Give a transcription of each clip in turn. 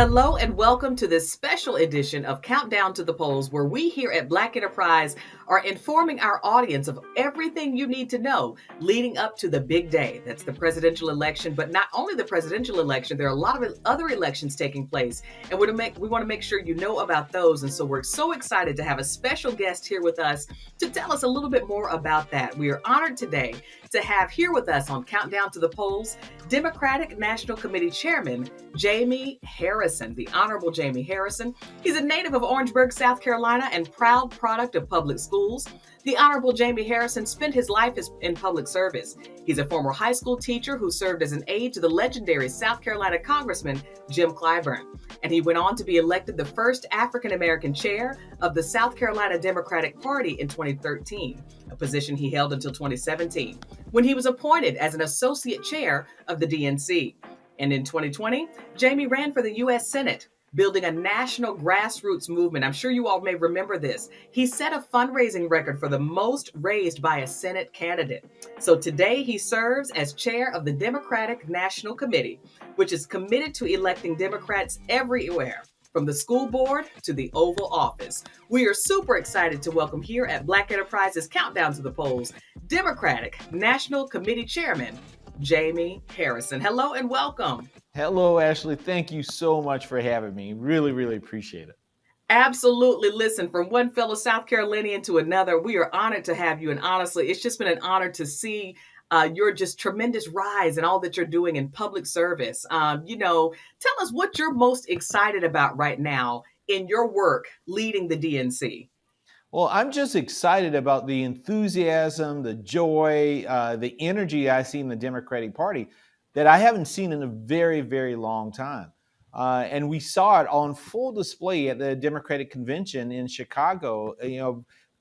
Hello and welcome to this special edition of Countdown to the Polls, where we here at Black Enterprise are informing our audience of everything you need to know leading up to the big day. That's the presidential election, but not only the presidential election, there are a lot of other elections taking place, and we want to make sure you know about those. And so we're so excited to have a special guest here with us to tell us a little bit more about that. We are honored today to have here with us on Countdown to the Polls Democratic National Committee Chairman Jaime Harrison, the Honorable Jaime Harrison. He's a native of Orangeburg, South Carolina, and proud product of public schools. The Honorable Jaime Harrison spent his life in public service. He's a former high school teacher who served as an aide to the legendary South Carolina Congressman Jim Clyburn. And he went on to be elected the first African-American chair of the South Carolina Democratic Party in 2013, a position he held until 2017, when he was appointed as an associate chair of the DNC. And in 2020, Jaime ran for the U.S. Senate, building a national grassroots movement. I'm sure you all may remember this. He set a fundraising record for the most raised by a Senate candidate. So today he serves as chair of the Democratic National Committee, which is committed to electing Democrats everywhere, from the school board to the Oval Office. We are super excited to welcome here at Black Enterprise's Countdown to the Polls, Democratic National Committee Chairman, Jaime Harrison. Hello and welcome. Hello, Ashley. Thank you so much for having me. Really, really appreciate it. Absolutely. Listen, from one fellow South Carolinian to another, we are honored to have you. And honestly, it's just been an honor to see your just tremendous rise and all that you're doing in public service. Tell us what you're most excited about right now in your work leading the DNC. Well, I'm just excited about the enthusiasm, the joy, the energy I see in the Democratic Party that I haven't seen in a very, very long time. And we saw it on full display at the Democratic Convention in Chicago.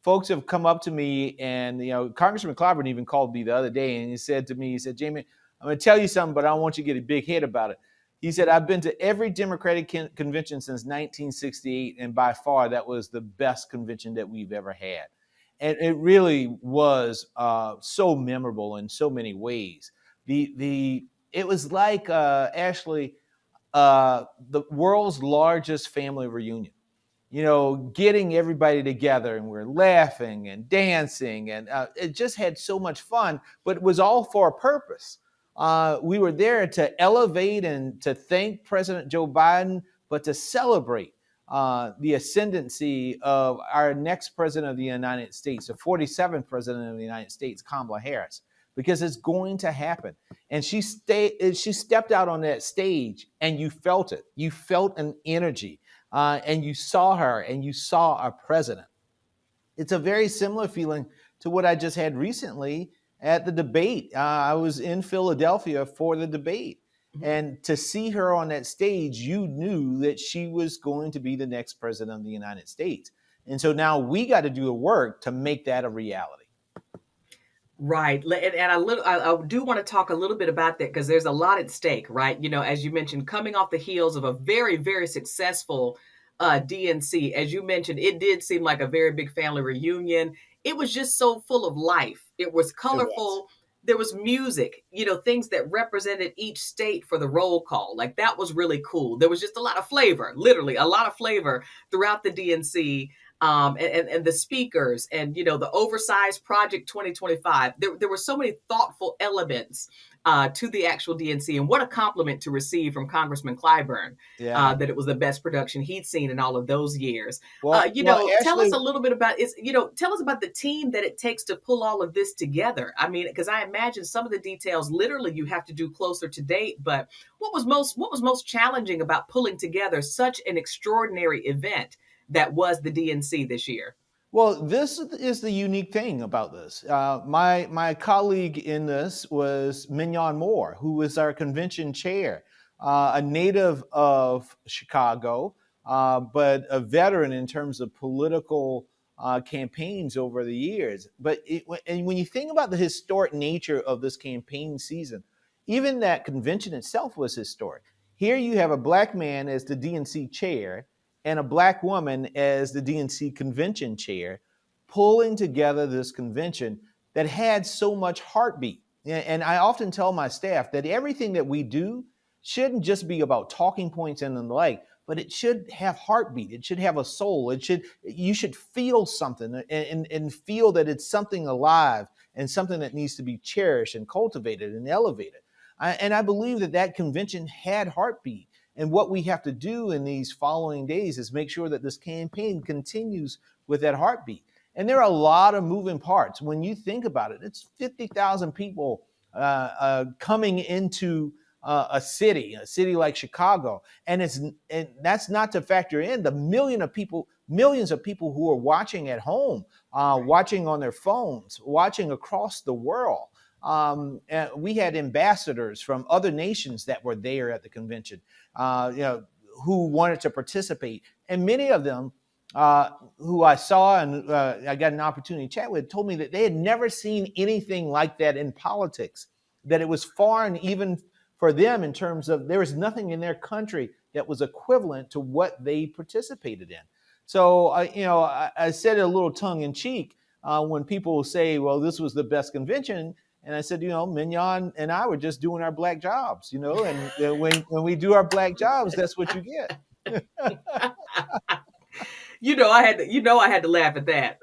Folks have come up to me, and Congressman Clyburn even called me the other day, and he said to me, Jaime, I'm going to tell you something, but I don't want you to get a big head about it. He said, I've been to every Democratic convention since 1968, and by far that was the best convention that we've ever had. And it really was so memorable in so many ways. It was like, Ashley, the world's largest family reunion. Getting everybody together, and we're laughing and dancing, and it just had so much fun, but it was all for a purpose. We were there to elevate and to thank President Joe Biden, but to celebrate the ascendancy of our next president of the United States, the 47th president of the United States, Kamala Harris, because it's going to happen. And she stepped out on that stage, and you felt it. You felt an energy, and you saw her, and you saw our president. It's a very similar feeling to what I just had recently at the debate. I was in Philadelphia for the debate. And to see her on that stage, you knew that she was going to be the next president of the United States. And so now we got to do the work to make that a reality. Right. And I do want to talk a little bit about that because there's a lot at stake, right? As you mentioned, coming off the heels of a very, very successful DNC, as you mentioned, it did seem like a very big family reunion. It was just so full of life. It was colorful. There was music, things that represented each state for the roll call. Like, that was really cool. There was just a lot of flavor, literally a lot of flavor throughout the DNC. And the speakers and, the oversized Project 2025. There were so many thoughtful elements to the actual DNC. And what a compliment to receive from Congressman Clyburn, that it was the best production he'd seen in all of those years. Ashley, tell us a little bit about tell us about the team that it takes to pull all of this together. I mean, because I imagine some of the details literally you have to do closer to date. But what was most challenging about pulling together such an extraordinary event that was the DNC this year? Well, this is the unique thing about this. My colleague in this was Mignon Moore, who was our convention chair, a native of Chicago, but a veteran in terms of political campaigns over the years. And when you think about the historic nature of this campaign season, even that convention itself was historic. Here you have a Black man as the DNC chair, and a Black woman as the DNC convention chair, pulling together this convention that had so much heartbeat. And I often tell my staff that everything that we do shouldn't just be about talking points and the like, but it should have heartbeat. It should have a soul. You should feel something and feel that it's something alive and something that needs to be cherished and cultivated and elevated. And I believe that convention had heartbeat. And what we have to do in these following days is make sure that this campaign continues with that heartbeat. And there are a lot of moving parts. When you think about it, it's 50,000 people coming into a city like Chicago, and that's not to factor in the millions of people who are watching at home, watching on their phones, watching across the world. And we had ambassadors from other nations that were there at the convention, who wanted to participate, and many of them who I saw and I got an opportunity to chat with told me that they had never seen anything like that in politics, that it was foreign even for them in terms of there was nothing in their country that was equivalent to what they participated in. So, I said it a little tongue in cheek when people say, well, this was the best convention. And I said, Mignon and I were just doing our black jobs, and when we do our black jobs, that's what you get. I had to laugh at that.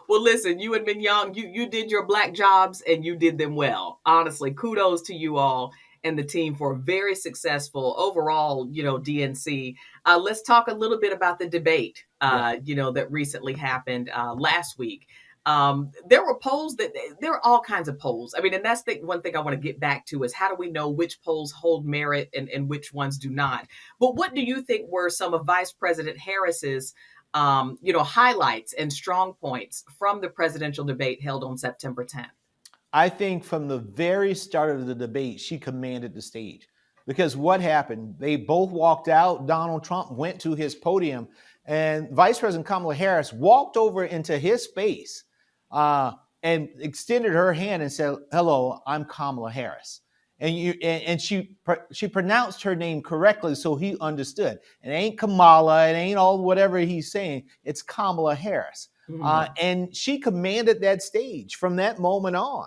Well, listen, you and Mignon, you did your black jobs and you did them well. Honestly, kudos to you all and the team for a very successful overall, DNC. Let's talk a little bit about the debate, that recently happened last week. There were polls there are all kinds of polls. I mean, and that's the one thing I want to get back to is how do we know which polls hold merit and which ones do not? But what do you think were some of Vice President Harris's, highlights and strong points from the presidential debate held on September 10th? I think from the very start of the debate, she commanded the stage. Because what happened? They both walked out. Donald Trump went to his podium, and Vice President Kamala Harris walked over into his space and extended her hand and said, "Hello, I'm Kamala Harris." And she pronounced her name correctly, so he understood. It ain't Kamala. It ain't all whatever he's saying. It's Kamala Harris. And she commanded that stage from that moment on.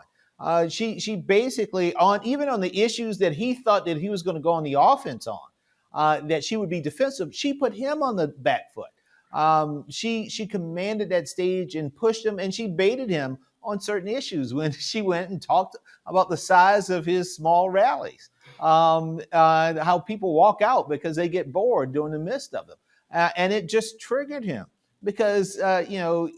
She basically even on the issues that he thought that he was going to go on the offense on, that she would be defensive, she put him on the back foot. She commanded that stage and pushed him, and she baited him on certain issues when she went and talked about the size of his small rallies, how people walk out because they get bored during the midst of them, and it just triggered him because Donald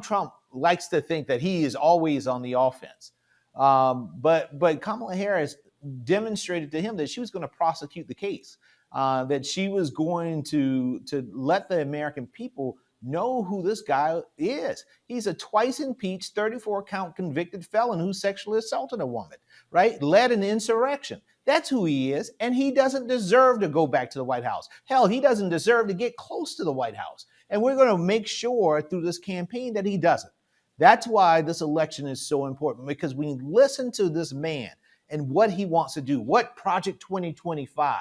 Trump likes to think that he is always on the offense. But Kamala Harris demonstrated to him that she was going to prosecute the case, that she was going to let the American people know who this guy is. He's a twice impeached 34-count convicted felon who sexually assaulted a woman, right? Led an insurrection. That's who he is. And he doesn't deserve to go back to the White House. Hell, he doesn't deserve to get close to the White House. And we're going to make sure through this campaign that he doesn't. That's why this election is so important, because we listen to this man and what he wants to do, what Project 2025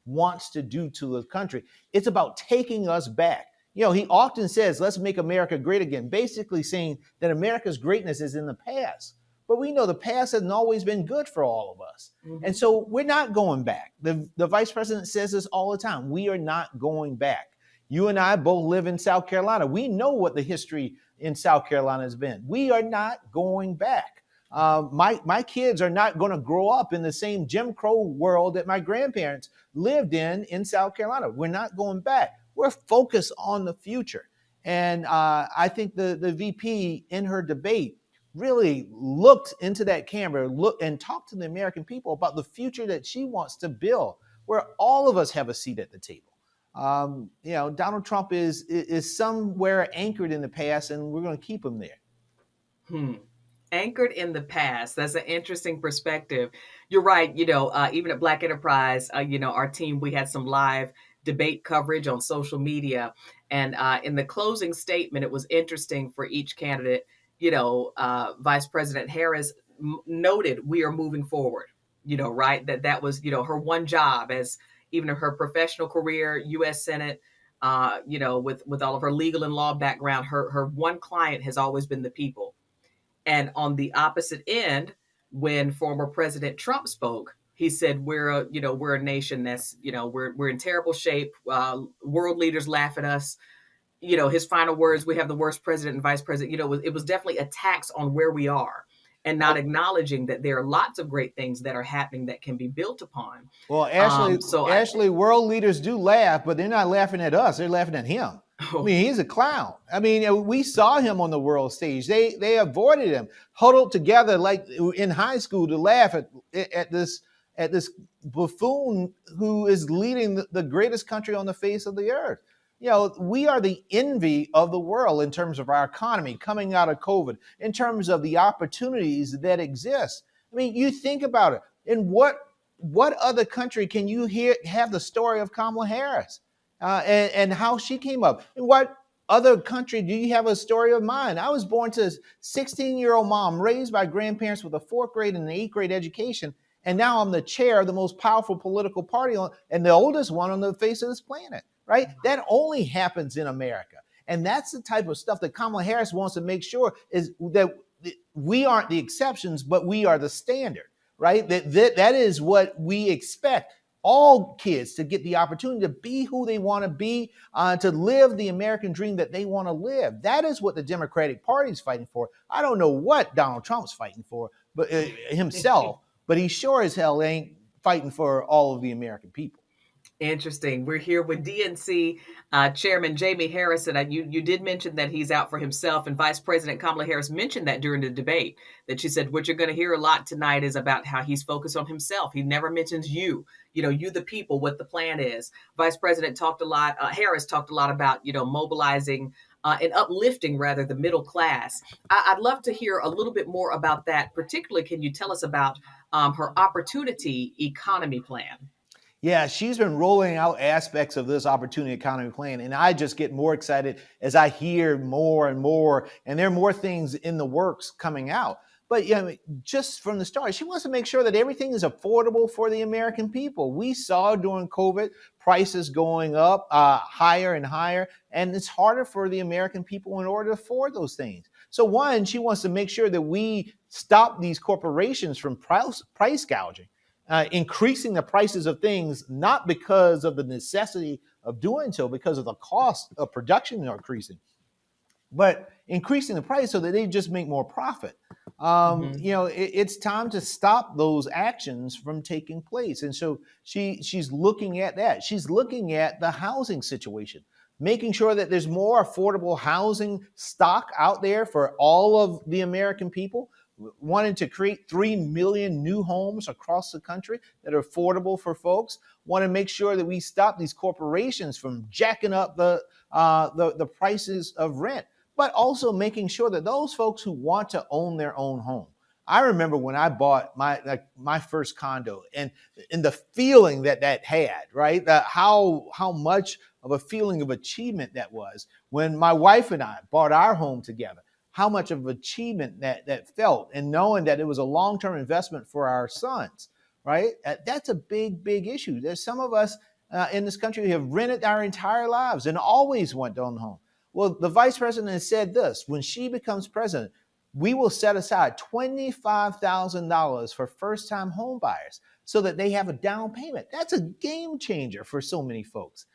wants to do to the country. It's about taking us back. He often says, let's make America great again, basically saying that America's greatness is in the past. But we know the past hasn't always been good for all of us. Mm-hmm. And so we're not going back. The vice president says this all the time. We are not going back. You and I both live in South Carolina. We know what the history in South Carolina has been. We are not going back. My kids are not going to grow up in the same Jim Crow world that my grandparents lived in South Carolina. We're not going back. We're focused on the future. And I think the VP in her debate really looked into that camera, and talked to the American people about the future that she wants to build, where all of us have a seat at the table. Donald Trump is somewhere anchored in the past, and we're going to keep him there. Anchored in the past. That's an interesting perspective. You're right. Even at Black Enterprise, our team, we had some live debate coverage on social media. And in the closing statement, it was interesting for each candidate. Vice President Harris noted we are moving forward, right? That was, her one job as even her professional career, U.S. Senate, with all of her legal and law background, her one client has always been the people. And on the opposite end, when former President Trump spoke, He said we're a nation that's we're in terrible shape. World leaders laugh at us. His final words, we have the worst president and vice president. It was definitely attacks on where we are, and not acknowledging that there are lots of great things that are happening that can be built upon. Well, So I Ashley, world leaders do laugh, but they're not laughing at us. They're laughing at him. I oh, mean, he's a clown. I mean, we saw him on the world stage. They avoided him, huddled together like in high school to laugh at this buffoon who is leading the greatest country on the face of the earth. We are the envy of the world in terms of our economy coming out of COVID, in terms of the opportunities that exist. I mean, you think about it. In what other country can you have the story of Kamala Harris and how she came up? In what other country do you have a story of mine? I was born to a 16-year-old mom, raised by grandparents with a fourth grade and an eighth grade education, and now I'm the chair of the most powerful political party and the oldest one on the face of this planet. Right? That only happens in America. And that's the type of stuff that Kamala Harris wants to make sure is that we aren't the exceptions, but we are the standard, right? That is what we expect all kids to get the opportunity to be who they want to be, to live the American dream that they want to live. That is what the Democratic Party is fighting for. I don't know what Donald Trump's fighting for, but himself, but he sure as hell ain't fighting for all of the American people. interesting. We're here with DNC Chairman Jaime Harrison. You did mention that he's out for himself, and Vice President Kamala Harris mentioned that during the debate, that she said what you're going to hear a lot tonight is about how he's focused on himself. He never mentions you the people, what the plan is. Vice President Harris talked a lot about, mobilizing and uplifting, rather, the middle class. I'd love to hear a little bit more about that. Particularly, can you tell us about her opportunity economy plan? Yeah, she's been rolling out aspects of this opportunity economy plan, and I just get more excited as I hear more and more, and there are more things in the works coming out. But just from the start, she wants to make sure that everything is affordable for the American people. We saw during COVID prices going up higher and higher, and it's harder for the American people in order to afford those things. So one, she wants to make sure that we stop these corporations from price gouging. Increasing the prices of things, not because of the necessity of doing so, because of the cost of production increasing, but increasing the price so that they just make more profit. It's time to stop those actions from taking place. And so she's looking at that. She's looking at the housing situation, making sure that there's more affordable housing stock out there for all of the American people, wanted to create 3 million new homes across the country that are affordable for folks. Want to make sure that we stop these corporations from jacking up the prices of rent, but also making sure that those folks who want to own their own home. I remember when I bought my first condo and the feeling that had, right? How much of a feeling of achievement that was when my wife and I bought our home together. How much of achievement that felt, and knowing that it was a long-term investment for our sons, right? That's a big issue. There's some of us in this country who have rented our entire lives and always want to own a home. Well, the vice president has said this: when she becomes president, we will set aside $25,000 for first-time home buyers so that they have a down payment. That's a game changer for so many folks.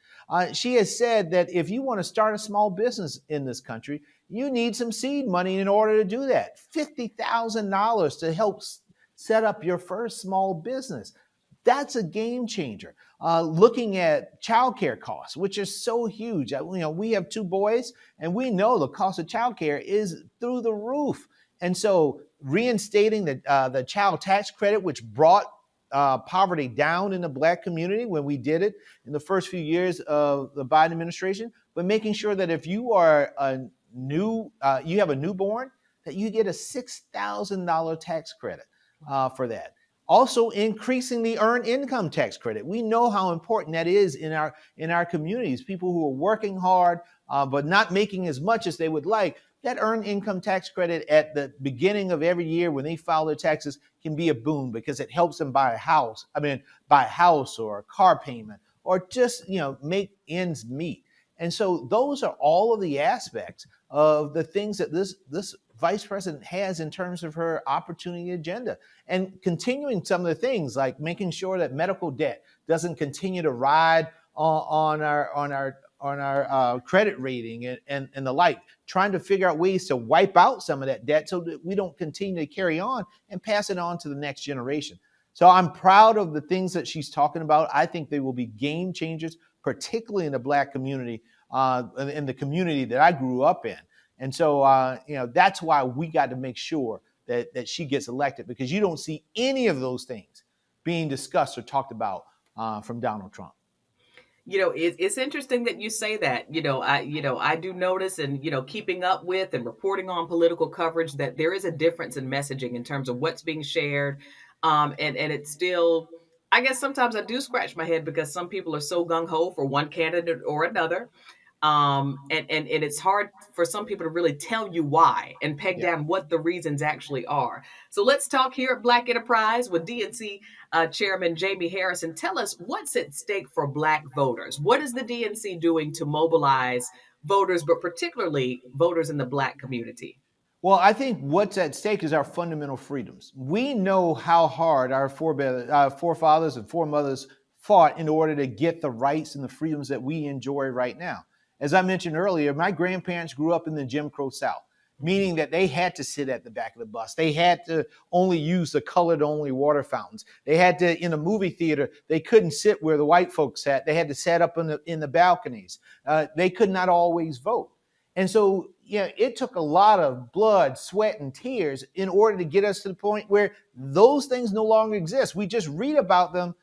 She has said that if you want to start a small business in this country, you need some seed money in order to do that. $50,000 to help set up your first small business. That's a game changer. Looking at childcare costs, which are so huge. We have 2 boys, and we know the cost of childcare is through the roof. And so reinstating the child tax credit, which brought poverty down in the Black community when we did it in the first few years of the Biden administration, but making sure that if you are you have a newborn, that you get a $6,000 tax credit for that. Also increasing the earned income tax credit. We know how important that is in our communities. People who are working hard but not making as much as they would like. That earned income tax credit at the beginning of every year when they file their taxes can be a boon because it helps them buy a house or a car payment, or just make ends meet. And so those are all of the aspects of the things that this vice president has in terms of her opportunity agenda, and continuing some of the things like making sure that medical debt doesn't continue to ride on our credit rating and the like, trying to figure out ways to wipe out some of that debt so that we don't continue to carry on and pass it on to the next generation. So I'm proud of the things that she's talking about. I think they will be game changers, particularly in the Black community, in the community that I grew up in. And so, that's why we got to make sure that she gets elected, because you don't see any of those things being discussed or talked about from Donald Trump. It's interesting that you say that. I do notice, and keeping up with and reporting on political coverage, that there is a difference in messaging in terms of what's being shared, and it's still. I guess sometimes I do scratch my head because some people are so gung ho for one candidate or another, and it's hard for some people to really tell you why and peg down what the reasons actually are. So let's talk here at Black Enterprise with DNC Chairman Jaime Harrison. Tell us what's at stake for Black voters. What is the DNC doing to mobilize voters, but particularly voters in the Black community? Well, I think what's at stake is our fundamental freedoms. We know how hard our forefathers and foremothers fought in order to get the rights and the freedoms that we enjoy right now. As I mentioned earlier, my grandparents grew up in the Jim Crow South, meaning that they had to sit at the back of the bus. They had to only use the colored-only water fountains. They had to, in a movie theater, they couldn't sit where the white folks sat. They had to sit up in the balconies. They could not always vote. And so, it took a lot of blood, sweat, and tears in order to get us to the point where those things no longer exist. We just read about them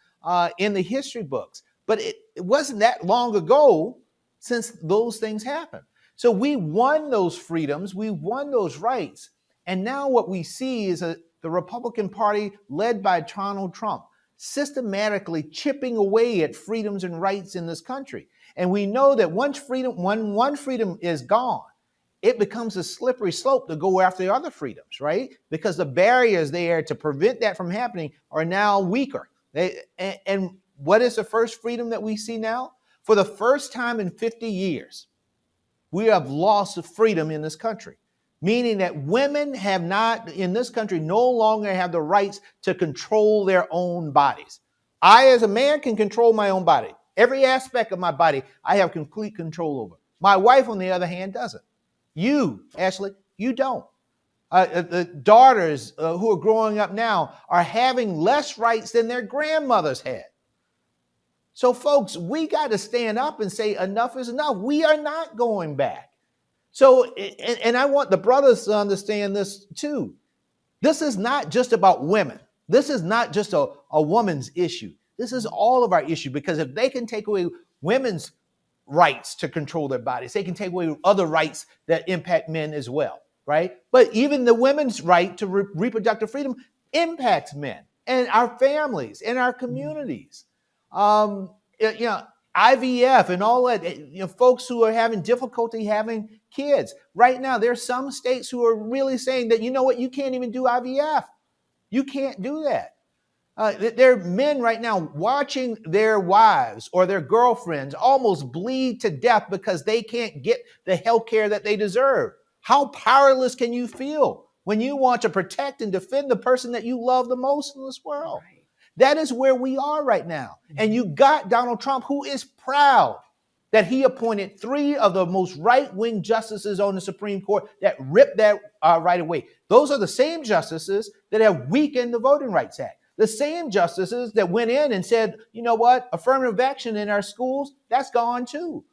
in the history books. But it wasn't that long ago since those things happened. So we won those freedoms, we won those rights. And now what we see is the Republican Party led by Donald Trump systematically chipping away at freedoms and rights in this country. And we know that when one freedom is gone, it becomes a slippery slope to go after the other freedoms, right? Because the barriers there to prevent that from happening are now weaker. And what is the first freedom that we see now? For the first time in 50 years, we have lost freedom in this country, meaning that women have not, in this country, no longer have the rights to control their own bodies. I, as a man, can control my own body. Every aspect of my body, I have complete control over. My wife, on the other hand, doesn't. You, Ashley, you don't. The daughters who are growing up now are having less rights than their grandmothers had. So, folks, we got to stand up and say enough is enough. We are not going back. So, and I want the brothers to understand this too. This is not just about women. This is not just a woman's issue. This is all of our issue, because if they can take away women's rights to control their bodies, they can take away other rights that impact men as well, right? But even the women's right to reproductive freedom impacts men and our families and our communities. IVF and all that, folks who are having difficulty having kids. Right now, there's some states who are really saying that, you can't even do IVF. You can't do that. There are men right now watching their wives or their girlfriends almost bleed to death because they can't get the health care that they deserve. How powerless can you feel when you want to protect and defend the person that you love the most in this world? Right. That is where we are right now. And you got Donald Trump, who is proud that he appointed 3 of the most right-wing justices on the Supreme Court that ripped that right away. Those are the same justices that have weakened the Voting Rights Act. The same justices that went in and said, you know what, affirmative action in our schools, that's gone too.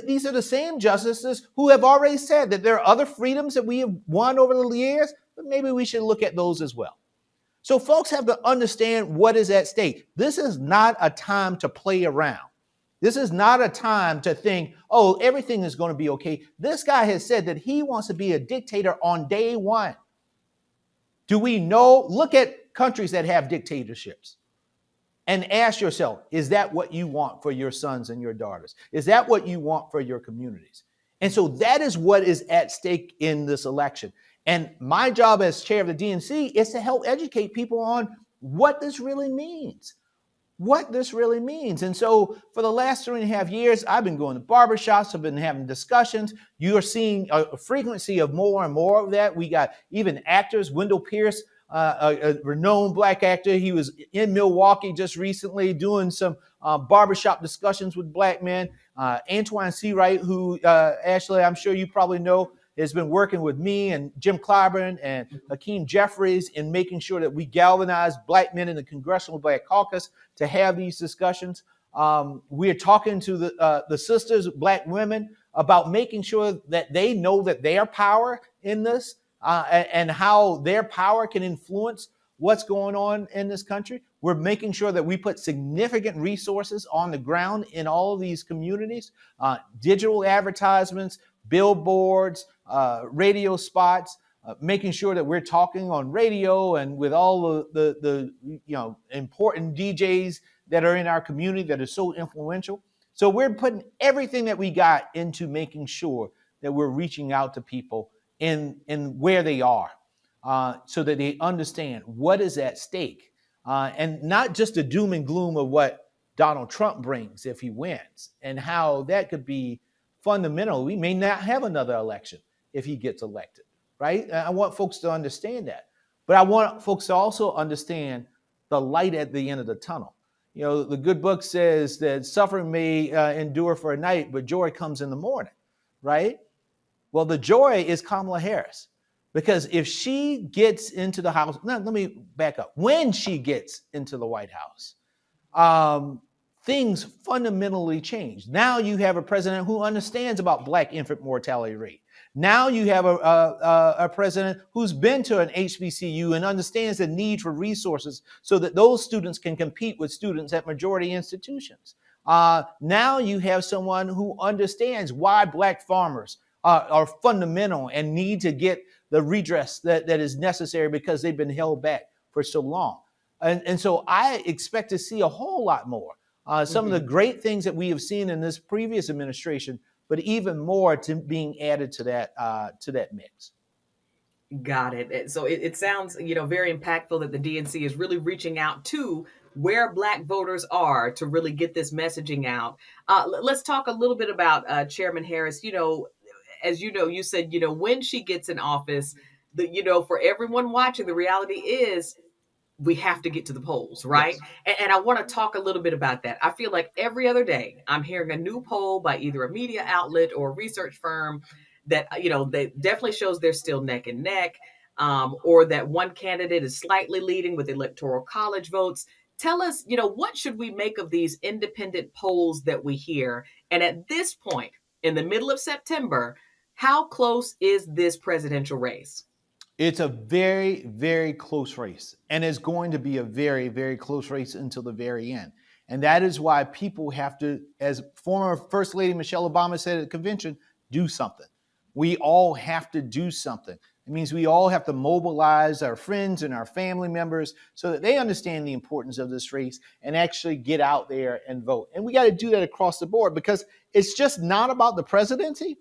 These are the same justices who have already said that there are other freedoms that we have won over the years, but maybe we should look at those as well. So folks have to understand what is at stake. This is not a time to play around. This is not a time to think, oh, everything is going to be okay. This guy has said that he wants to be a dictator on day one. Do we know? Look at countries that have dictatorships and ask yourself, is that what you want for your sons and your daughters? Is that what you want for your communities? And so that is what is at stake in this election. And my job as chair of the DNC is to help educate people on what this really means. what this really means. And so for the last 3.5 years, I've been going to barbershops, I've been having discussions. You are seeing a frequency of more and more of that. We got even actors, Wendell Pierce, a renowned black actor. He was in Milwaukee just recently doing some barbershop discussions with black men. Antoine Seawright, who, Ashley, I'm sure you probably know, has been working with me and Jim Clyburn and Hakeem Jeffries in making sure that we galvanize black men in the Congressional Black Caucus to have these discussions. We're talking to the sisters, black women, about making sure that they know that their power in this and how their power can influence what's going on in this country. We're making sure that we put significant resources on the ground in all of these communities, digital advertisements, billboards, radio spots, making sure that we're talking on radio and with all the important DJs that are in our community that are so influential. So we're putting everything that we got into making sure that we're reaching out to people in where they are, so that they understand what is at stake, and not just the doom and gloom of what Donald Trump brings if he wins, and how that could be fundamental. We may not have another election if he gets elected, right? I want folks to understand that. But I want folks to also understand the light at the end of the tunnel. You know, the good book says that suffering may endure for a night, but joy comes in the morning, right? Well, the joy is Kamala Harris. Because if she gets into the House, let me back up. When she gets into the White House, things fundamentally change. Now you have a president who understands about Black infant mortality rate. Now you have a president who's been to an HBCU and understands the need for resources so that those students can compete with students at majority institutions. Now you have someone who understands why Black farmers are fundamental and need to get the redress that is necessary because they've been held back for so long. And so I expect to see a whole lot more. Some of the great things that we have seen in this previous administration, but even more to being added to that mix. Got it. So it sounds, very impactful that the DNC is really reaching out to where Black voters are to really get this messaging out. Let's talk a little bit about Chairman Harris. As you know, you said, when she gets in office, for everyone watching, the reality is we have to get to the polls, right? Yes. And I want to talk a little bit about that. I feel like every other day I'm hearing a new poll by either a media outlet or a research firm that, that definitely shows they're still neck and neck, or that one candidate is slightly leading with electoral college votes. Tell us, what should we make of these independent polls that we hear? And at this point, in the middle of September, how close is this presidential race? It's a very, very close race, and it's going to be a very, very close race until the very end. And that is why people have to, as former First Lady Michelle Obama said at the convention, do something. We all have to do something. It means we all have to mobilize our friends and our family members so that they understand the importance of this race and actually get out there and vote. And we got to do that across the board because it's just not about the presidency.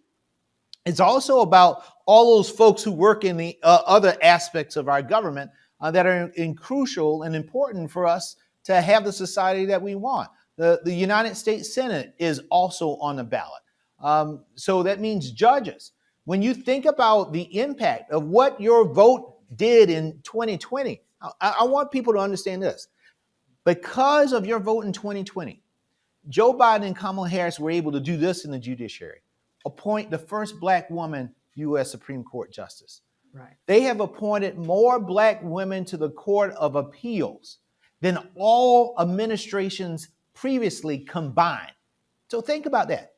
It's also about all those folks who work in the other aspects of our government that are crucial and important for us to have the society that we want. The United States Senate is also on the ballot. So that means judges. When you think about the impact of what your vote did in 2020, I want people to understand this. Because of your vote in 2020, Joe Biden and Kamala Harris were able to do this in the judiciary. Appoint the first Black woman U.S. Supreme Court justice. Right. They have appointed more Black women to the Court of Appeals than all administrations previously combined. So think about that.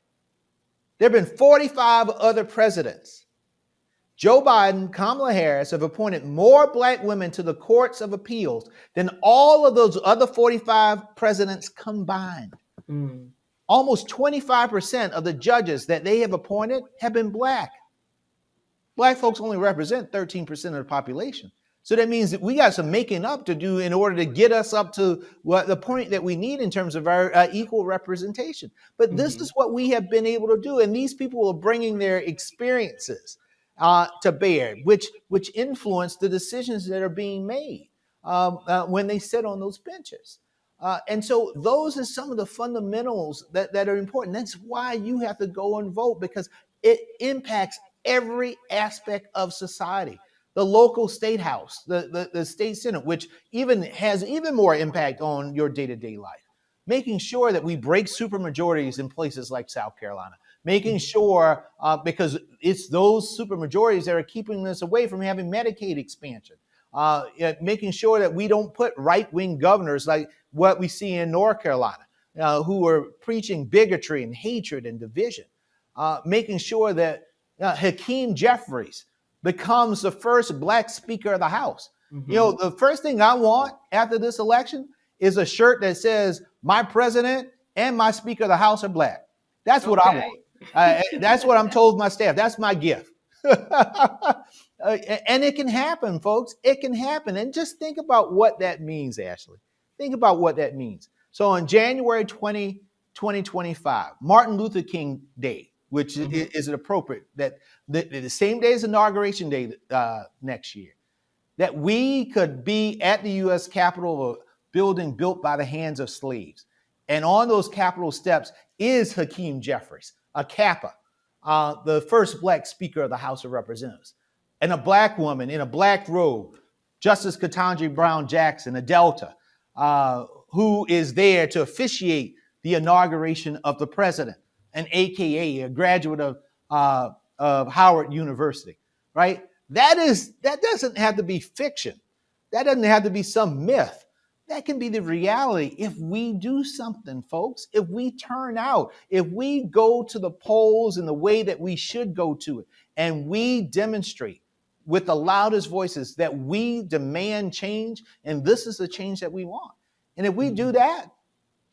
There have been 45 other presidents. Joe Biden, Kamala Harris have appointed more Black women to the Courts of Appeals than all of those other 45 presidents combined. Mm. Almost 25% of the judges that they have appointed have been Black. Black folks only represent 13% of the population. So that means that we got some making up to do in order to get us up to the point that we need in terms of our equal representation. But this is what we have been able to do. And these people are bringing their experiences to bear, which influence the decisions that are being made when they sit on those benches. And so those are some of the fundamentals that are important. That's why you have to go and vote, because it impacts every aspect of society. The local state house, the state senate, which even has even more impact on your day-to-day life. Making sure that we break supermajorities in places like South Carolina. Making sure, because it's those supermajorities that are keeping us away from having Medicaid expansion. Making sure that we don't put right-wing governors like what we see in North Carolina, who are preaching bigotry and hatred and division. Making sure that Hakeem Jeffries becomes the first Black Speaker of the House. Mm-hmm. The first thing I want after this election is a shirt that says, "My president and my Speaker of the House are Black." That's what I want. That's what I'm told my staff. That's my gift. And it can happen, folks. It can happen. And just think about what that means, Ashley. Think about what that means. So on January 20, 2025, Martin Luther King Day, which is it appropriate that the same day as Inauguration Day next year, that we could be at the U.S. Capitol, a building built by the hands of slaves. And on those Capitol steps is Hakeem Jeffries, a Kappa, the first Black Speaker of the House of Representatives, and a Black woman in a black robe, Justice Ketanji Brown Jackson, a Delta, who is there to officiate the inauguration of the president, an AKA, a graduate of Howard University, right? That doesn't have to be fiction. That doesn't have to be some myth. That can be the reality if we do something, folks. If we turn out, if we go to the polls in the way that we should go to it, and we demonstrate with the loudest voices that we demand change, and this is the change that we want. And if we do that,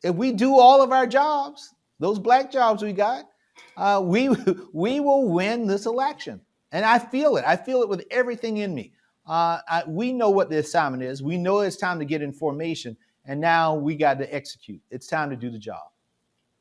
if we do all of our jobs, those Black jobs we got, we will win this election. And I feel it. I feel it with everything in me. We know what the assignment is. We know it's time to get in formation, and now we got to execute. It's time to do the job.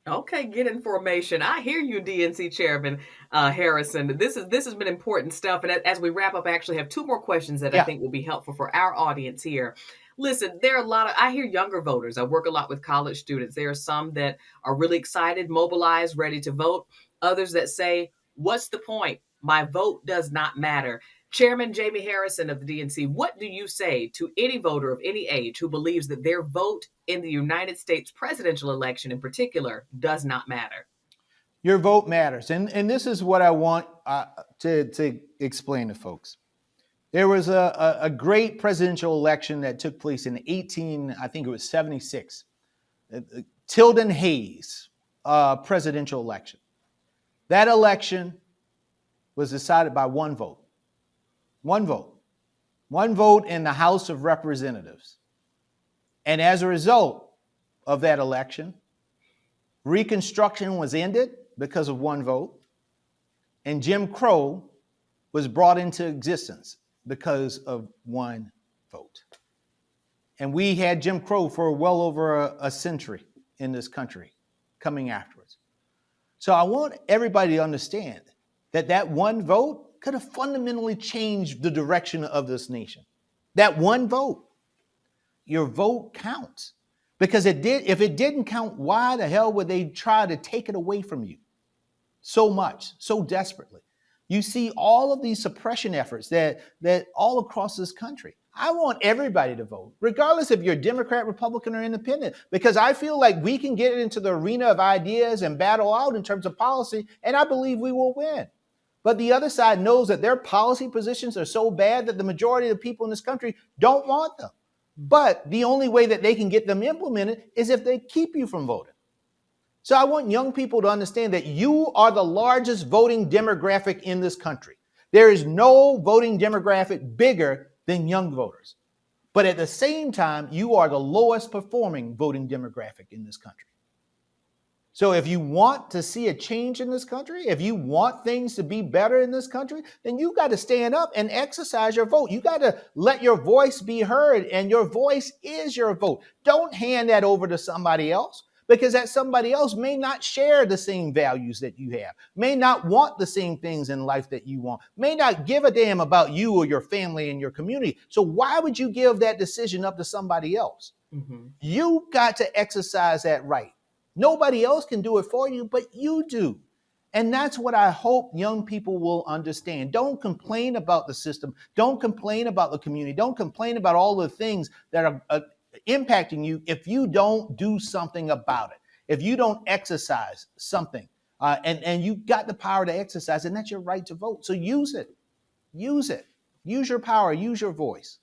Okay, get in formation. I hear you, DNC Chairman Harrison. This has been important stuff. And as we wrap up, I actually have two more questions that I think will be helpful for our audience here. Listen, there are I hear younger voters. I work a lot with college students. There are some that are really excited, mobilized, ready to vote. Others that say, what's the point? My vote does not matter. Chairman Jaime Harrison of the DNC, what do you say to any voter of any age who believes that their vote in the United States presidential election in particular does not matter? Your vote matters. And this is what I want to explain to folks. There was a great presidential election that took place in 76. Tilden Hayes presidential election. That election was decided by one vote. One vote. One vote in the House of Representatives. And as a result of that election, Reconstruction was ended because of one vote, and Jim Crow was brought into existence because of one vote. And we had Jim Crow for well over a century in this country coming afterwards. So I want everybody to understand that one vote could have fundamentally changed the direction of this nation. That one vote. Your vote counts. Because if it didn't count, why the hell would they try to take it away from you so much, so desperately? You see all of these suppression efforts that all across this country. I want everybody to vote, regardless if you're Democrat, Republican, or independent, because I feel like we can get into the arena of ideas and battle out in terms of policy, and I believe we will win. But the other side knows that their policy positions are so bad that the majority of the people in this country don't want them. But the only way that they can get them implemented is if they keep you from voting. So I want young people to understand that you are the largest voting demographic in this country. There is no voting demographic bigger than young voters. But at the same time, you are the lowest performing voting demographic in this country. So if you want to see a change in this country, if you want things to be better in this country, then you got to stand up and exercise your vote. You got to let your voice be heard, and your voice is your vote. Don't hand that over to somebody else, because that somebody else may not share the same values that you have, may not want the same things in life that you want, may not give a damn about you or your family and your community. So why would you give that decision up to somebody else? Mm-hmm. You got to exercise that right. Nobody else can do it for you, but you do. And that's what I hope young people will understand. Don't complain about the system. Don't complain about the community. Don't complain about all the things that are impacting you if you don't do something about it. If you don't exercise something, and you got the power to exercise, and that's your right to vote. So use it. Use it. Use your power. Use your voice.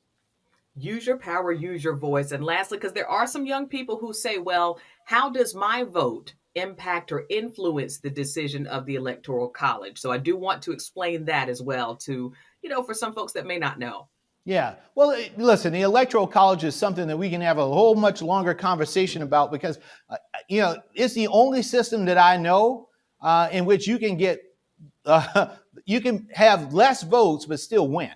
Use your power, use your voice. And lastly, because there are some young people who say, well, how does my vote impact or influence the decision of the Electoral College? So I do want to explain that as well to, for some folks that may not know. Yeah. Well, listen, the electoral college is something that we can have a whole much longer conversation about because, it's the only system that I know in which you can get, uh, you can have less votes but still win,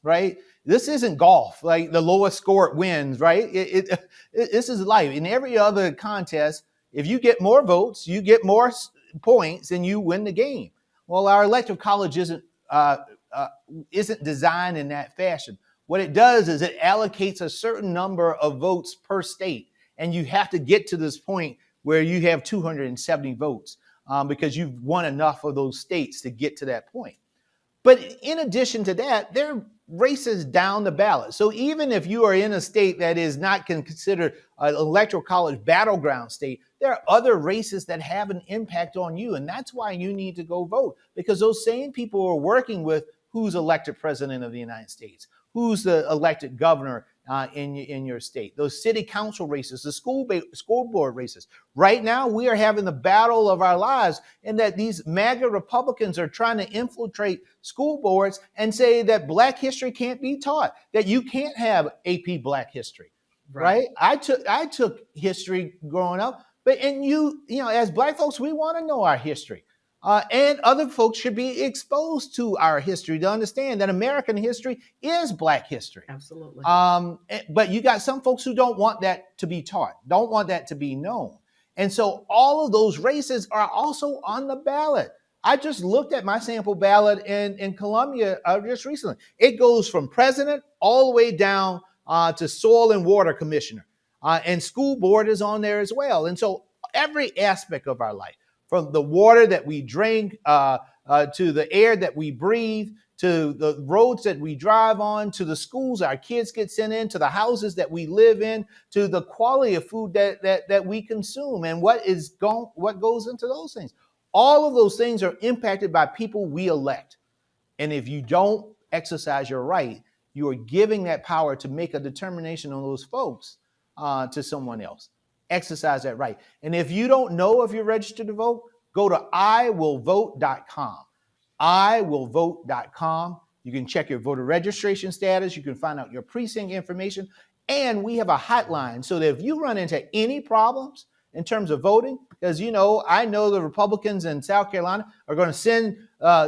right? This isn't golf, like the lowest score wins, right? This is life. In every other contest, if you get more votes, you get more points, and you win the game. Well, our electoral college uh, uh, isn't designed in that fashion. What it does is it allocates a certain number of votes per state, and you have to get to this point where you have 270 votes because you've won enough of those states to get to that point. But in addition to that, there are races down the ballot. So even if you are in a state that is not considered an electoral college battleground state, there are other races that have an impact on you. And that's why you need to go vote, because those same people are working with who's elected president of the United States, who's the elected governor in your state, those city council races, the school board races. Right now, we are having the battle of our lives in that these MAGA Republicans are trying to infiltrate school boards and say that Black history can't be taught, that you can't have AP Black history. Right? I took history growing up, but as Black folks, we want to know our history. And other folks should be exposed to our history to understand that American history is Black history. Absolutely. But you got some folks who don't want that to be taught, don't want that to be known. And so all of those races are also on the ballot. I just looked at my sample ballot in Columbia just recently. It goes from president all the way down to soil and water commissioner. And school board is on there as well. And so every aspect of our life, from the water that we drink to the air that we breathe, to the roads that we drive on, to the schools our kids get sent in, to the houses that we live in, to the quality of food that we consume, and what goes into those things. All of those things are impacted by people we elect. And if you don't exercise your right, you are giving that power to make a determination on those folks to someone else. Exercise that right. And if you don't know if you're registered to vote, go to iwillvote.com. iwillvote.com. You can check your voter registration status. You can find out your precinct information. And we have a hotline so that if you run into any problems in terms of voting, because I know the Republicans in South Carolina are going to send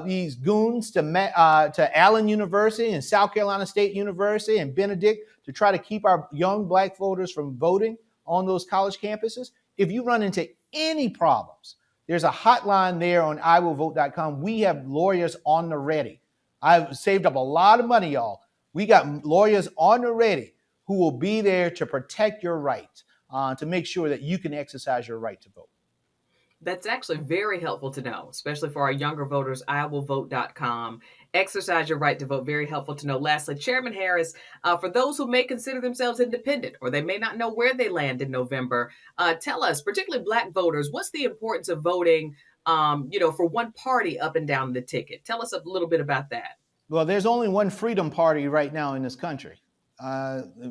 these goons to Allen University and South Carolina State University and Benedict to try to keep our young Black voters from voting on those college campuses. If you run into any problems, there's a hotline there on iwillvote.com. We have lawyers on the ready. I've saved up a lot of money, y'all. We got lawyers on the ready who will be there to protect your rights, to make sure that you can exercise your right to vote. That's actually very helpful to know, especially for our younger voters. iwillvote.com. Exercise your right to vote. Very helpful to know. Lastly, Chairman Harris, for those who may consider themselves independent or they may not know where they land in November, tell us, particularly Black voters, what's the importance of voting, for one party up and down the ticket? Tell us a little bit about that. Well, there's only one freedom party right now in this country.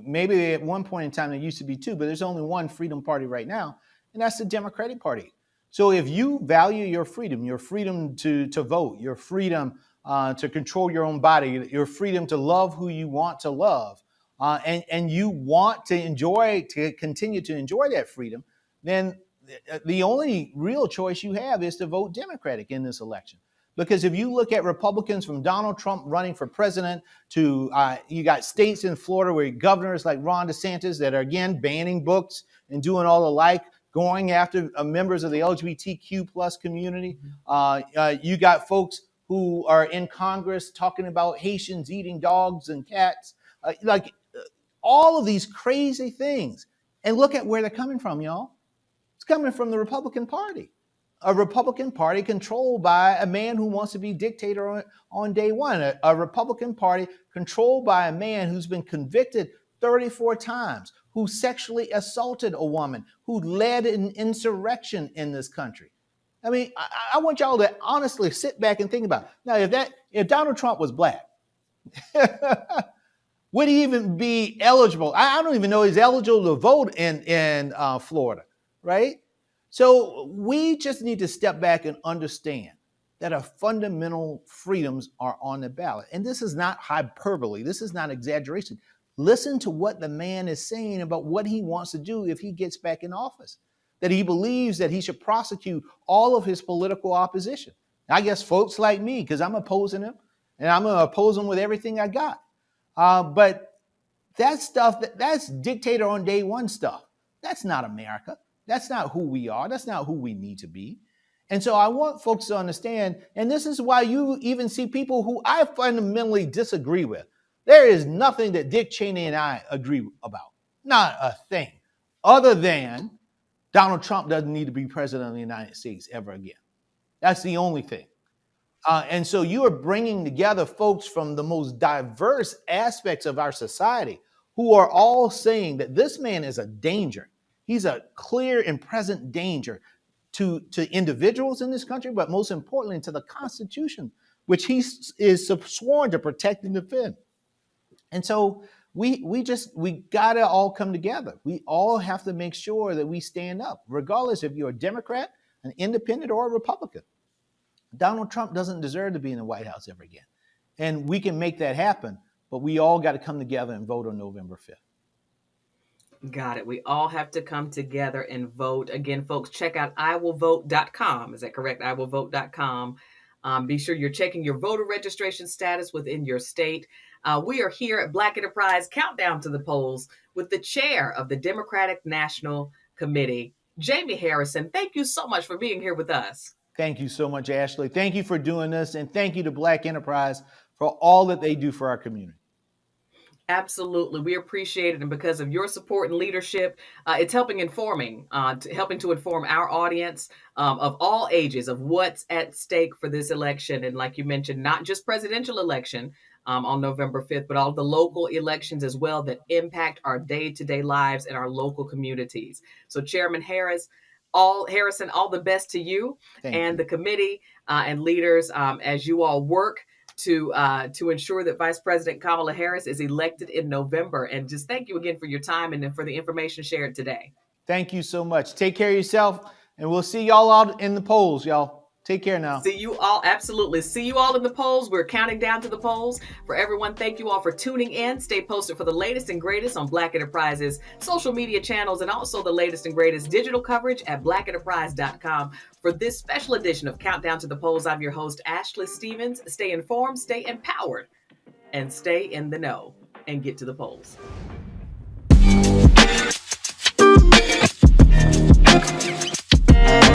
Maybe at one point in time there used to be two, but there's only one freedom party right now, and that's the Democratic Party. So if you value your freedom to vote, your freedom to control your own body, your freedom to love who you want to love, and you want to continue to enjoy that freedom, then the only real choice you have is to vote Democratic in this election. Because if you look at Republicans from Donald Trump running for president to you got states in Florida where governors like Ron DeSantis that are again banning books and doing all the like, going after members of the LGBTQ plus community. You got folks who are in Congress talking about Haitians eating dogs and cats. All of these crazy things. And look at where they're coming from, y'all. It's coming from the Republican Party, a Republican Party controlled by a man who wants to be dictator on day one, a Republican Party controlled by a man who's been convicted 34 times, who sexually assaulted a woman, who led an insurrection in this country. I mean, I want y'all to honestly sit back and think about it. Now, if Donald Trump was black, would he even be eligible? I don't even know he's eligible to vote in Florida, right? So we just need to step back and understand that our fundamental freedoms are on the ballot. And this is not hyperbole. This is not exaggeration. Listen to what the man is saying about what he wants to do if he gets back in office, that he believes that he should prosecute all of his political opposition. I guess folks like me, because I'm opposing him, and I'm going to oppose him with everything I got. But that stuff, that's dictator on day one stuff. That's not America. That's not who we are. That's not who we need to be. And so I want folks to understand, and this is why you even see people who I fundamentally disagree with. There is nothing that Dick Cheney and I agree about. Not a thing. Other than Donald Trump doesn't need to be president of the United States ever again. That's the only thing. And so you are bringing together folks from the most diverse aspects of our society who are all saying that this man is a danger. He's a clear and present danger to individuals in this country, but most importantly to the Constitution, which he is sworn to protect and defend. And so we gotta all come together. We all have to make sure that we stand up, regardless if you're a Democrat, an independent, or a Republican. Donald Trump doesn't deserve to be in the White House ever again. And we can make that happen, but we all got to come together and vote on November 5th. Got it. We all have to come together and vote. Again, folks, check out iwillvote.com. Is that correct? iwillvote.com. Be sure you're checking your voter registration status within your state. We are here at Black Enterprise Countdown to the Polls with the chair of the Democratic National Committee, Jaime Harrison. Thank you so much for being here with us. Thank you so much, Ashley. Thank you for doing this. And thank you to Black Enterprise for all that they do for our community. Absolutely. We appreciate it. And because of your support and leadership, it's helping to inform our audience of all ages of what's at stake for this election. And like you mentioned, not just presidential election on November 5th, but all the local elections as well that impact our day-to-day lives in our local communities. So Chairman Harrison, all the best to you and the committee and leaders as you all work to ensure that Vice President Kamala Harris is elected in November. And just thank you again for your time and for the information shared today. Thank you so much. Take care of yourself, and we'll see y'all out in the polls, y'all. Take care now. See you all. Absolutely. See you all in the polls. We're counting down to the polls. For everyone, thank you all for tuning in. Stay posted for the latest and greatest on Black Enterprise's social media channels and also the latest and greatest digital coverage at blackenterprise.com. For this special edition of Countdown to the Polls, I'm your host, Ashley Stevens. Stay informed, stay empowered, and stay in the know and get to the polls.